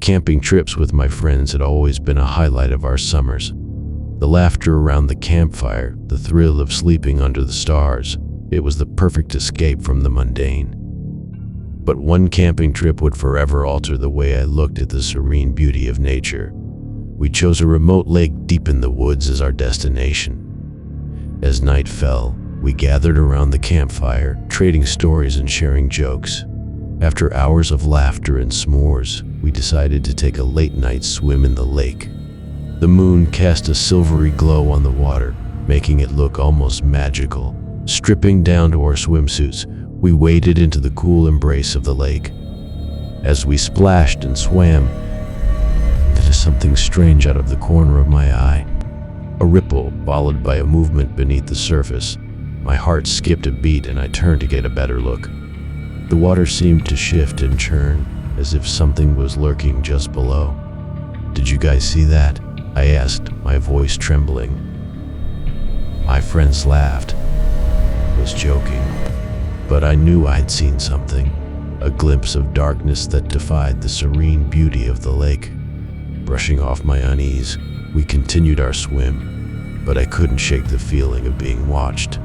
Camping trips with my friends had always been a highlight of our summers. The laughter around the campfire, the thrill of sleeping under the stars, it was the perfect escape from the mundane. But one camping trip would forever alter the way I looked at the serene beauty of nature. We chose a remote lake deep in the woods as our destination. As night fell, we gathered around the campfire, trading stories and sharing jokes. After hours of laughter and s'mores, we decided to take a late-night swim in the lake. The moon cast a silvery glow on the water, making it look almost magical. Stripping down to our swimsuits, we waded into the cool embrace of the lake. As we splashed and swam, there was something strange out of the corner of my eye. A ripple, followed by a movement beneath the surface. My heart skipped a beat and I turned to get a better look. The water seemed to shift and churn, as if something was lurking just below. "Did you guys see that?" I asked, my voice trembling. My friends laughed. I was joking, but I knew I'd seen something, a glimpse of darkness that defied the serene beauty of the lake. Brushing off my unease, we continued our swim, but I couldn't shake the feeling of being watched.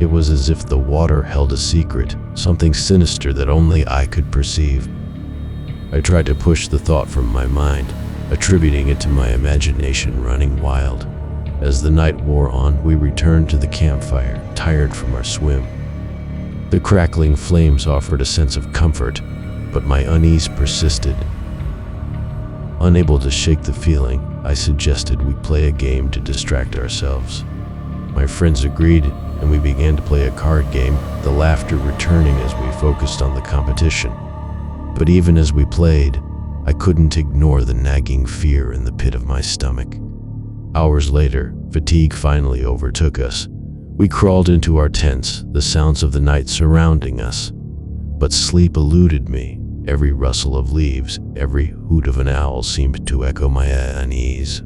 It was as if the water held a secret, something sinister that only I could perceive. I tried to push the thought from my mind, attributing it to my imagination running wild. As the night wore on, we returned to the campfire, tired from our swim. The crackling flames offered a sense of comfort, but my unease persisted. Unable to shake the feeling, I suggested we play a game to distract ourselves. My friends agreed, and we began to play a card game, the laughter returning as we focused on the competition. But even as we played, I couldn't ignore the nagging fear in the pit of my stomach. Hours later, fatigue finally overtook us. We crawled into our tents, the sounds of the night surrounding us. But sleep eluded me. Every rustle of leaves, every hoot of an owl seemed to echo my unease.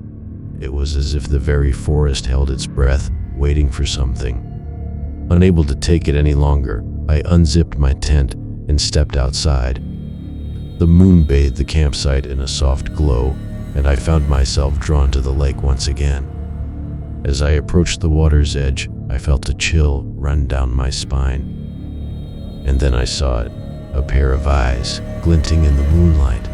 It was as if the very forest held its breath, waiting for something. Unable to take it any longer, I unzipped my tent and stepped outside. The moon bathed the campsite in a soft glow, and I found myself drawn to the lake once again. As I approached the water's edge, I felt a chill run down my spine. And then I saw it, a pair of eyes, glinting in the moonlight.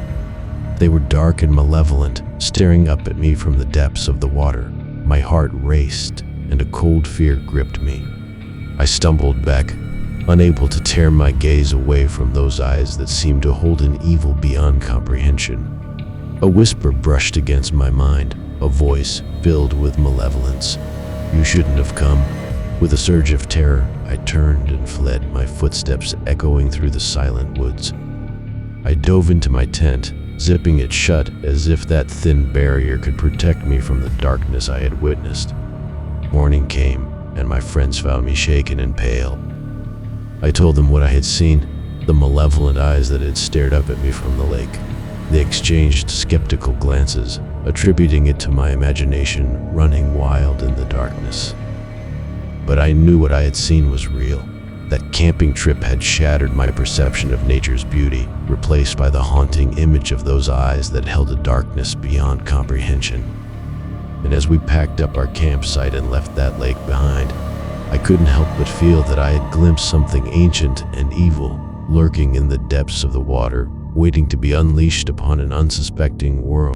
They were dark and malevolent, staring up at me from the depths of the water. My heart raced, and a cold fear gripped me. I stumbled back, unable to tear my gaze away from those eyes that seemed to hold an evil beyond comprehension. A whisper brushed against my mind, a voice filled with malevolence. "You shouldn't have come." With a surge of terror, I turned and fled, my footsteps echoing through the silent woods. I dove into my tent, zipping it shut as if that thin barrier could protect me from the darkness I had witnessed. Morning came, and my friends found me shaken and pale. I told them what I had seen, the malevolent eyes that had stared up at me from the lake. They exchanged skeptical glances, attributing it to my imagination running wild in the darkness. But I knew what I had seen was real. That camping trip had shattered my perception of nature's beauty, replaced by the haunting image of those eyes that held a darkness beyond comprehension. And as we packed up our campsite and left that lake behind, I couldn't help but feel that I had glimpsed something ancient and evil, lurking in the depths of the water, waiting to be unleashed upon an unsuspecting world.